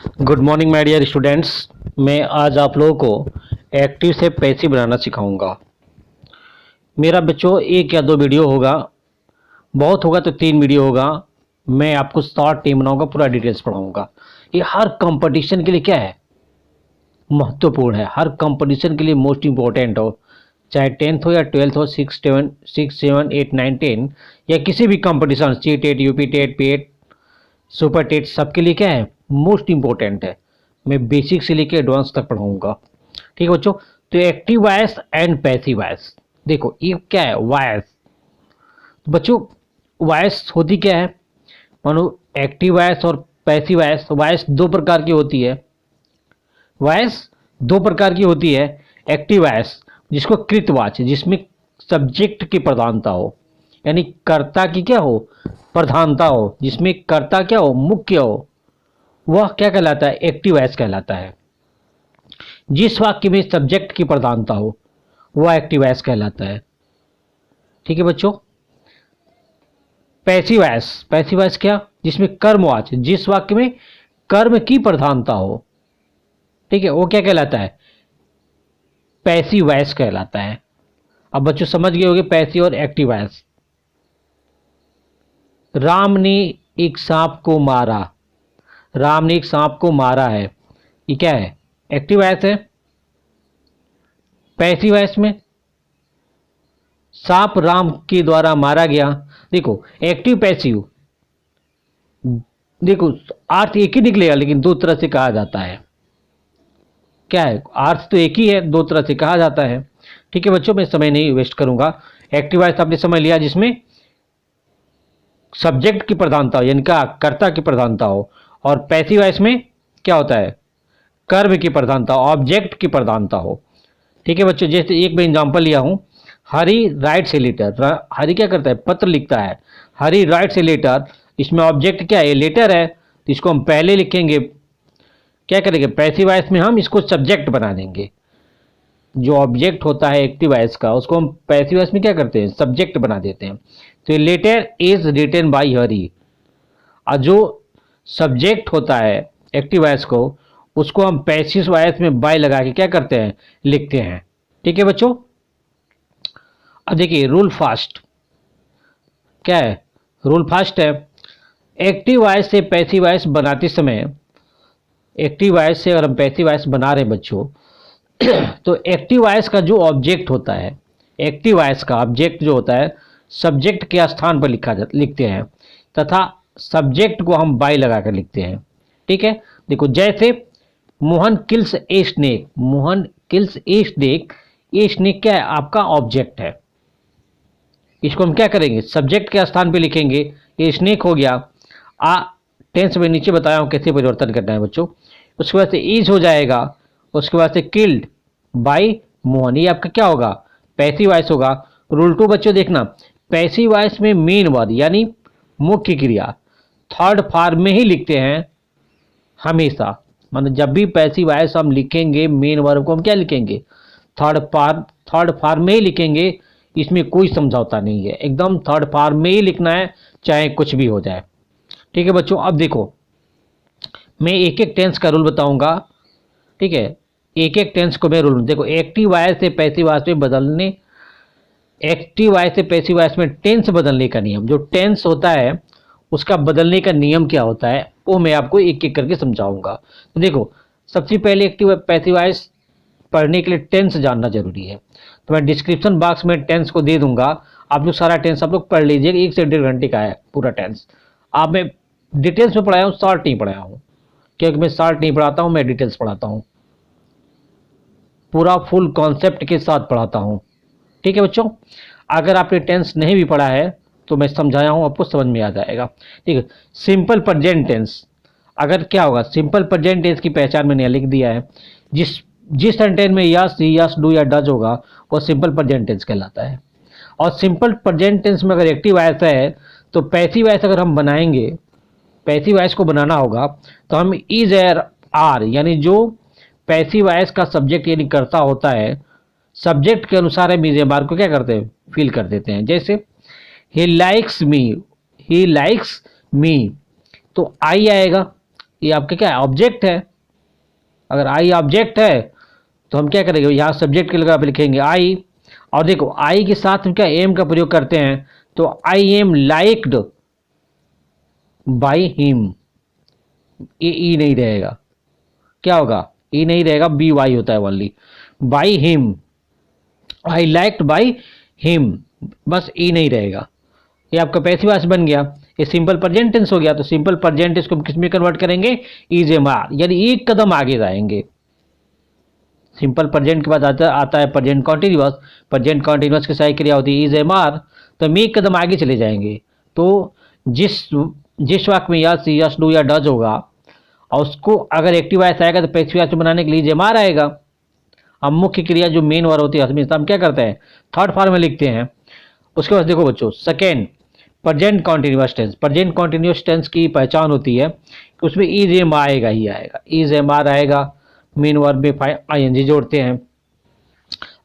Good morning my dear students. मैं आज आप लोगों को एक्टिव से पैसिव बनाना सिखाऊंगा। मेरा बच्चों एक या दो वीडियो होगा, बहुत होगा तो 3 वीडियो होगा। मैं आपको शॉर्ट टीम बनाऊंगा, पूरा डिटेल्स पढ़ाऊंगा। ये हर कंपटीशन के लिए क्या है, महत्वपूर्ण है। हर कंपटीशन के लिए मोस्ट इंपॉर्टेंट हो, चाहे 10th हो या 12th हो, 6, 7, 8, 9, 10 या किसी भी competition, C TET, UP TET, PET, super TET, सबके लिए क्या है, मोस्ट इंपॉर्टेंट है। मैं बेसिक से लेकर एडवांस तक पढ़ाऊंगा, ठीक है बच्चों। तो active voice and passive voice, देखो ये क्या है वॉइस। तो बच्चों वॉइस होती क्या है, मानो एक्टिव वॉइस और पैसिव वॉइस। वॉइस दो प्रकार की होती है, वॉइस दो प्रकार की होती है। एक्टिव वॉइस जिसको कृतवाच्य, जिसमें सब्जेक्ट की प्रधानता हो, यानी कर्ता की क्या हो, प्रधानता हो, जिसमें कर्ता क्या हो, मुख्य हो, वह क्या कहलाता है, एक्टिव वॉइस कहलाता है। जिस वाक्य में सब्जेक्ट की प्रधानता हो वह एक्टिव वॉइस कहलाता है, ठीक है बच्चों। पैसिव वॉइस, पैसिव वॉइस क्या, जिसमें कर्मवाच्य, जिस वाक्य में कर्म की प्रधानता हो, ठीक है, वो क्या कहलाता है, पैसिव वॉइस कहलाता है। अब बच्चों समझ गए होंगे पैसिव और एक्टिव वॉइस। राम ने एक सांप को मारा, राम ने एक सांप को मारा है, ये क्या है, एक्टिव वॉइस है। पैसिव वॉइस में सांप राम के द्वारा मारा गया, देखो एक्टिव पैसिव, देखो अर्थ एक ही निकलेगा लेकिन दो तरह से कहा जाता है। क्या है, अर्थ तो एक ही है, दो तरह से कहा जाता है, ठीक है बच्चों। मैं समय नहीं वेस्ट करूंगा। एक्टिव वॉइस आपने समझ लिया, जिसमें सब्जेक्ट की प्रधानता हो, यानी का कर्ता की प्रधानता हो। और पैसिव वॉइस में क्या होता है, कर्म की प्रधानता, ऑब्जेक्ट की प्रधानता हो, ठीक है बच्चों। जैसे एक मैं एग्जांपल लिया हूं, हरी राइट्स ए लेटर, हरी क्या करता है, पत्र लिखता है, हरी राइट्स ए लेटर। इसमें ऑब्जेक्ट क्या है, लेटर है, तो इसको हम पहले लिखेंगे, क्या करेंगे, पैसिव वॉइस में हम इसको सब्जेक्ट बना देंगे। जो ऑब्जेक्ट होता है एक्टिव वॉइस का, उसको हम पैसिव वॉइस में क्या करते हैं, सब्जेक्ट बना देते हैं। तो लेटर इज रिटन बाई हरी, और जो सब्जेक्ट होता है एक्टिव वॉइस को, उसको हम पैसिव वॉइस में बाय लगा के क्या करते हैं, लिखते हैं, ठीक है बच्चों। अब देखिए रूल फास्ट क्या है, रूल फास्ट है। एक्टिव वॉइस से पैसिव वॉइस बनाते समय, एक्टिव वॉइस से अगर हम पैसिव वॉइस बना रहे हैं बच्चों, तो एक्टिव वॉइस का जो ऑब्जेक्ट होता है, एक्टिव वॉइस का ऑब्जेक्ट जो होता है, सब्जेक्ट के स्थान पर लिखते हैं, तथा सब्जेक्ट को हम बाय लगा कर लिखते हैं, ठीक है। देखो जैसे Mohan kills a snake, Mohan kills a snake, ये स्नेक क्या है, आपका ऑब्जेक्ट है। इसको हम क्या करेंगे, सब्जेक्ट के स्थान पे लिखेंगे, ये स्नेक हो गया। आ टेंस में नीचे बताया हूं कैसे परिवर्तन करना है बच्चों। उसके बाद से इज हो जाएगा, उसके बाद से किल्ड बाय मोहन, ये आपका क्या होगा, पैसिव वॉइस होगा। रूल 2 बच्चों देखना, पैसिव वॉइस में मेन वर्ड यानी मुख्य क्रिया थर्ड फॉर्म में ही लिखते हैं हमेशा। मतलब जब भी पैसिव वॉइस हम लिखेंगे, मेन वर्ब को हम क्या लिखेंगे, थर्ड फॉर्म में ही लिखेंगे। इसमें कोई समझौता नहीं है, एकदम थर्ड फॉर्म में ही लिखना है, चाहे कुछ भी हो जाए, ठीक है बच्चों। अब देखो मैं एक एक टेंस का रूल बताऊंगा, ठीक है, एक एक टेंस को मैं रूल, देखो एक्टिव वॉइस से पैसिव वॉइस में बदलने, एक्टिव वॉइस से पैसिव वॉइस में टेंस बदलने का नियम, जो टेंस होता है उसका बदलने का नियम क्या होता है, वो मैं आपको एक एक करके समझाऊंगा। तो देखो सबसे पहले एक्टिव पैसिव वॉइस पढ़ने के लिए टेंस जानना जरूरी है, तो मैं डिस्क्रिप्शन बॉक्स में टेंस को दे दूंगा। आप लोग सारा टेंस आप लोग पढ़ लीजिएगा, 1 से 1.5 घंटे का है पूरा टेंस। आप मैं डिटेल्स में पढ़ाया हूँ, शॉर्ट नहीं पढ़ाया हूँ, क्योंकि मैं शॉर्ट नहीं पढ़ाता हूँ, मैं डिटेल्स पढ़ाता हूँ, पूरा फुल कॉन्सेप्ट के साथ पढ़ाता हूँ, ठीक है बच्चों। अगर आपने टेंस नहीं भी पढ़ा है तो मैं समझाया हूँ, आपको समझ में आ जाएगा, ठीक है। सिंपल प्रेजेंट टेंस, अगर क्या होगा, सिंपल प्रेजेंट टेंस की पहचान मैंने लिख दिया है। जिस जिस सेंटेंस में यस यस डू या डज होगा वो सिंपल प्रेजेंट टेंस कहलाता है। और सिंपल प्रेजेंट टेंस में अगर एक्टिव वॉइस है तो पैसिव वॉइस अगर हम बनाएंगे, पैसिव वॉइस को बनाना होगा तो हम इज एर आर, यानी जो पैसिव वॉइस का सब्जेक्ट यानी कर्ता होता है, सब्जेक्ट के अनुसार हम इज एम आर को क्या करते हैं, फिल कर देते हैं। जैसे he likes me, he likes me, तो आई आएगा, ये आपका क्या है, ऑब्जेक्ट है। अगर आई ऑब्जेक्ट है तो हम क्या करेंगे, यहाँ सब्जेक्ट की जगह पे लिखेंगे आई। और देखो आई के साथ हम क्या एम का प्रयोग करते हैं, तो I am liked by him. ये ई नहीं रहेगा, क्या होगा, ई नहीं रहेगा, बी वाई होता है only. By him, I liked by him, बस ई नहीं रहेगा। ये आपका पैसिव वॉइस बन गया। ये सिंपल प्रेजेंट टेंस हो गया। तो सिंपल प्रेजेंट टेंस को हम किस में कन्वर्ट करेंगे, इज एम आर, यानी एक कदम आगे जाएंगे। सिंपल प्रेजेंट के बाद आता है प्रेजेंट कॉन्टिन्यूअस। प्रेजेंट कॉन्टिन्यूअस की सही क्रिया होती है इज एम आर, तो हम एक कदम आगे चले जाएंगे। तो जिस जिस वाक्य में यस यस डू या डज होगा और उसको अगर एक्टिव वॉइस आएगा तो पैसिव वॉइस बनाने के लिए इज एम आर आएगा। अब मुख्य क्रिया जो मेन वर्ब होती है हमेशा हम क्या करते हैं, थर्ड फॉर्म में लिखते हैं। उसके बाद देखो बच्चों, second present continuous tense. Present continuous tense की पहचान होती है कि उसमें इज एम आएगा ही आएगा, इज एम आर आएगा, मेन वर्ब में आई एन जी जोड़ते हैं।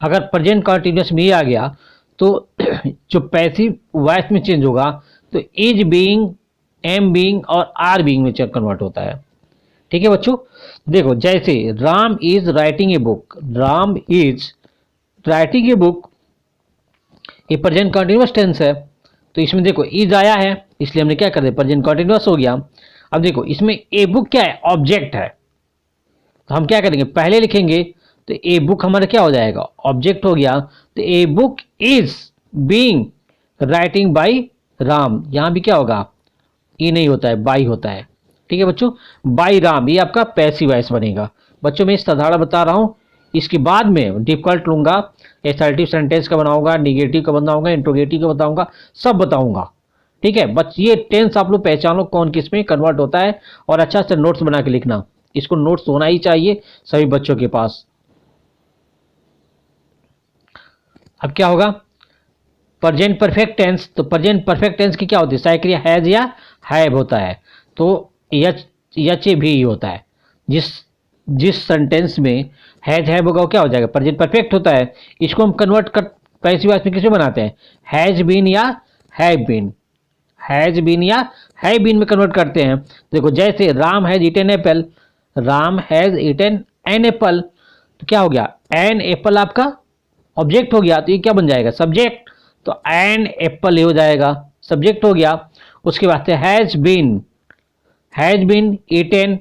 अगर प्रेजेंट कॉन्टिन्यूअस में ही आ गया तो जो पैसिव वॉइस में चेंज होगा तो इज बीइंग, एम बीइंग और आर बीइंग में कन्वर्ट होता है। ठीक है बच्चों, देखो जैसे Ram is writing a book, Ram is writing a book, ये प्रेजेंट कॉन्टिन्यूअस टेंस है। तो इसमें देखो इज आया है इसलिए हमने क्या कर दिया, प्रेजेंट कॉन्टिन्यूअस हो गया। अब देखो इसमें ए बुक क्या है, ऑब्जेक्ट है। तो हम क्या करेंगे, पहले लिखेंगे तो ए बुक हमारा क्या हो जाएगा, ऑब्जेक्ट हो गया। तो a book is being writing by Ram, यहां भी क्या होगा, ई नहीं होता है, बाई होता है। ठीक है बच्चों, बाई राम, ये आपका पैसिव वॉइस बनेगा। बच्चों मैं साधारण बता रहा हूं, इसके बाद में डिफिकल्ट लूंगा, असर्टिव सेंटेंस का बनाऊंगा, निगेटिव का बनाऊंगा, इंट्रोगेटिव का बताऊंगा, सब बताऊंगा। ठीक है बस ये टेंस आप लोग पहचान लो कौन किस में कन्वर्ट होता है, और अच्छा से नोट्स बना के लिखना, इसको नोट्स होना ही चाहिए सभी बच्चों के पास। अब क्या होगा, प्रेजेंट परफेक्ट टेंस। तो प्रेजेंट परफेक्ट टेंस की क्या होती है, सहायक क्रिया हैज या हैव होता है। तो यच भी होता है। जिस जिस सेंटेंस में हैज हैव होगा वो क्या हो जाएगा, प्रेजेंट परफेक्ट होता है। इसको हम कन्वर्ट कर पैसिव वॉइस में किसमें बनाते हैं, हैज बीन या हैव बीन, हैज बीन या हैव बीन में कन्वर्ट करते हैं। देखो जैसे Ram has eaten apple, Ram has eaten an apple, तो क्या हो गया, एन एप्पल आपका ऑब्जेक्ट हो गया, तो ये क्या बन जाएगा, सब्जेक्ट। तो एन एप्पल ये हो जाएगा, सब्जेक्ट हो गया। उसके बाद से has been eaten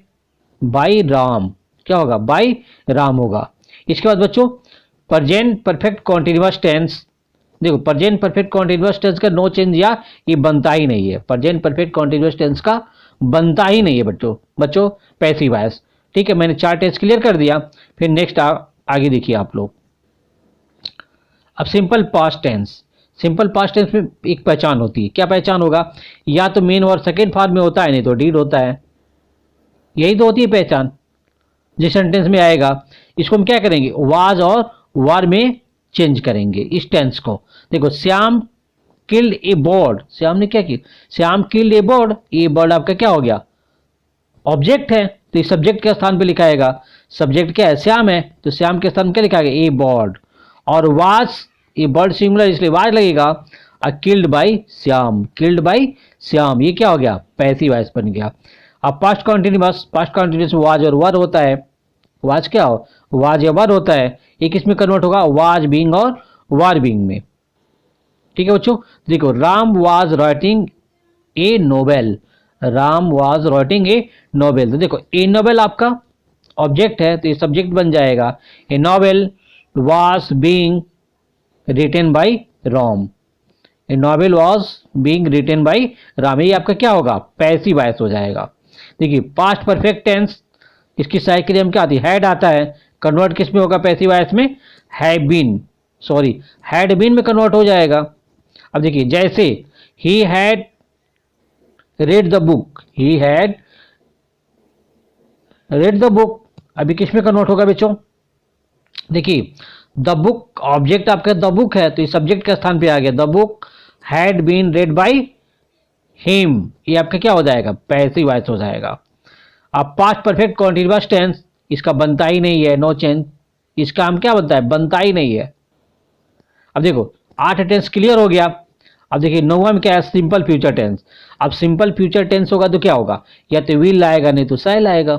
by Ram, क्या होगा, बाई राम होगा। इसके बाद बच्चों प्रेजेंट परफेक्ट कॉन्टिन्यूअस टेंस। देखो प्रेजेंट परफेक्ट कॉन्टिन्यूअस टेंस का नो चेंज या ये बनता ही नहीं है, प्रेजेंट परफेक्ट कॉन्टिन्यूअस टेंस का बनता ही नहीं है बच्चों पैसिव वॉइस। ठीक है, मैंने 4 टेंस क्लियर कर दिया। फिर नेक्स्ट आगे देखिए आप लोग। अब simple past tense. Simple past tense में एक पहचान होती है, क्या पहचान होगा, या तो मेन और सेकेंड फॉर्म में होता है, नहीं तो डीड होता है। यही तो होती है पहचान जिस सेंटेंस में आएगा। इसको हम क्या करेंगे, वाज और वर में चेंज करेंगे इस टेंस को। देखो श्याम किल्ड ए बर्ड, श्याम ने क्या किया, श्याम किल्ड ए बर्ड, ये बर्ड आपका क्या हो गया, ऑब्जेक्ट है, तो इस सब्जेक्ट के स्थान पे लिखाएगा। सब्जेक्ट क्या है, श्याम है, तो श्याम के स्थान क्या लिखा गया, ए बर्ड। और वाज, ये बर्ड सिंगुलर इसलिए वाज लगेगा। Killed by Shyam, killed by Shyam, ये क्या हो गया, पैसिव वॉइस बन गया। अब पास्ट कॉन्टिन्यूअस वाज और वर होता है। वाज क्या हो, वाज या वर होता है, ये किस में कन्वर्ट होगा, वाज बीइंग और वर बीइंग में। ठीक है बच्चों, देखो Ram was writing a novel, Ram was writing a novel. तो देखो ए नोवेल आपका ऑब्जेक्ट है, तो ये सब्जेक्ट बन जाएगा। A novel was being written by Ram, a novel was being written by Ram, ये आपका क्या होगा, पैसिव वॉइस हो जाएगा। देखिए पास्ट परफेक्ट टेंस, इसकी सहायक क्रिया में क्या आती है, हैड आता है, कन्वर्ट किस में होगा, पैसिव वॉइस में, हैड बीन में कन्वर्ट हो जाएगा। अब देखिए जैसे he had read the book, he had read the book, अभी किस में कन्वर्ट होगा बच्चों, देखिए द बुक ऑब्जेक्ट आपका द बुक है, तो इस सब्जेक्ट के स्थान पे आ गया, the book had been read by him, ये आपका क्या हो जाएगा, पैसिव वॉइस हो जाएगा। अब पास्ट परफेक्ट कॉन्टिन्यूअस टेंस, इसका बनता ही नहीं है, नो चेंज, इसका हम क्या बनता है, बनता ही नहीं है। अब देखो 8 टेंस क्लियर हो गया। अब देखिए नौवां में क्या है, सिंपल फ्यूचर टेंस। अब सिंपल फ्यूचर टेंस होगा तो क्या होगा, या तो विल आएगा नहीं तो शैल आएगा।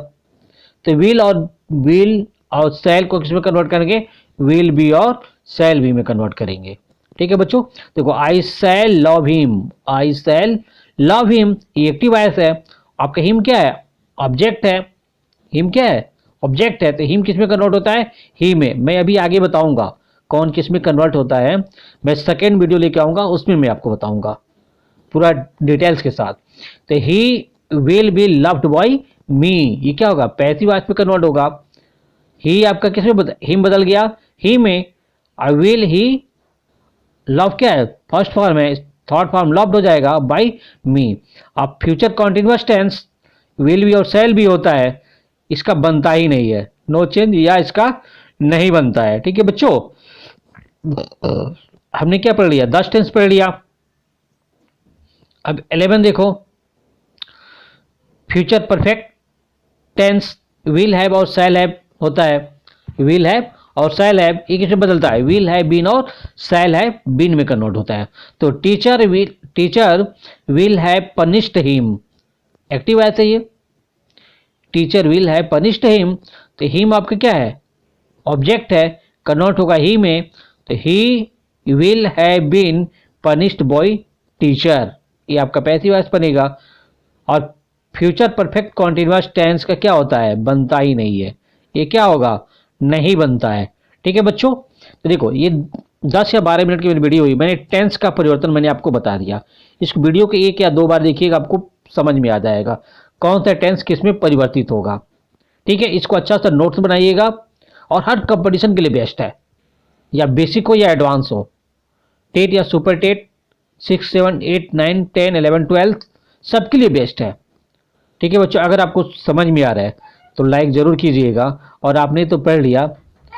तो विल और शैल को किस में कन्वर्ट करेंगे, विल बी और शैल बी में कन्वर्ट करेंगे। ठीक है बच्चों, देखो आई शैल लव हिम, आई शैल लव हिम, ये एक्टिव वॉइस है। आपका हिम क्या है, ऑब्जेक्ट है। हिम क्या है, ऑब्जेक्ट है। तो हिम किस में कन्वर्ट होता है, ही में। मैं अभी आगे बताऊंगा कौन किस में कन्वर्ट होता है, मैं सेकेंड वीडियो लेके आऊंगा, उसमें मैं आपको बताऊंगा पूरा डिटेल्स के साथ। तो he will be loved by me, ये क्या होगा, पैसिव वॉइस में कन्वर्ट होगा। ही आपका किस में हिम बदल गया, ही में। आई विल ही, लव क्या है, फर्स्ट फॉर्म है, थर्ड फॉर्म लव्ड हो जाएगा बाय मी। अब फ्यूचर कॉन्टिन्यूअस टेंस विल भी और शैल भी होता है, इसका बनता ही नहीं है, नो चेंज, या इसका नहीं बनता है। ठीक है बच्चों, हमने क्या पढ़ लिया, 10 टेंस पढ़ लिया। अब 11 देखो, future perfect tense will have और शैल हैव होता है। विल हैव और शैल हैव एक इसमें बदलता है, विल हैव बीन और शैल हैव बीन में कन्वर्ट होता है। तो teacher will have punished him, active आया था ये, teacher will have punished him. तो हिम आपका क्या है, ऑब्जेक्ट है, कन्वर्ट होगा ही में। तो he will have been punished by teacher, ये आपका पैसिव वॉइस बनेगा। और फ्यूचर परफेक्ट कॉन्टिन्यूअस टेंस का क्या होता है, बनता ही नहीं है, ये क्या होगा, नहीं बनता है। ठीक है बच्चों, तो देखो ये 10 या 12 मिनट की मेरी वीडियो हुई, मैंने टेंस का परिवर्तन मैंने आपको बता दिया। इस वीडियो के 1 या 2 बार देखिएगा, आपको समझ में आ जाएगा कौन सा टेंस किस में परिवर्तित होगा। ठीक है, इसको अच्छा सा नोट्स बनाइएगा, और हर कंपटीशन के लिए बेस्ट है, या बेसिक हो या एडवांस हो, टेट या सुपर टेट, 6, 7, 8, 9, 10, 11, 12 सबके लिए बेस्ट है। ठीक है बच्चों, अगर आपको समझ में आ रहा है तो लाइक ज़रूर कीजिएगा, और आपने तो पढ़ लिया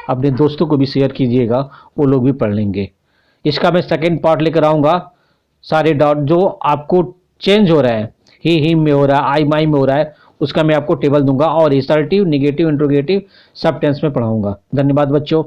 अपने दोस्तों को भी शेयर कीजिएगा, वो लोग भी पढ़ लेंगे। इसका मैं सेकेंड पार्ट लेकर आऊँगा, सारे डॉट जो आपको चेंज हो रहा है, ही हिम में हो रहा है, आई माई में हो रहा है, उसका मैं आपको टेबल दूंगा, और असर्टिव, निगेटिव, इंट्रोगेटिव सब टेंस में पढ़ाऊंगा। धन्यवाद बच्चों।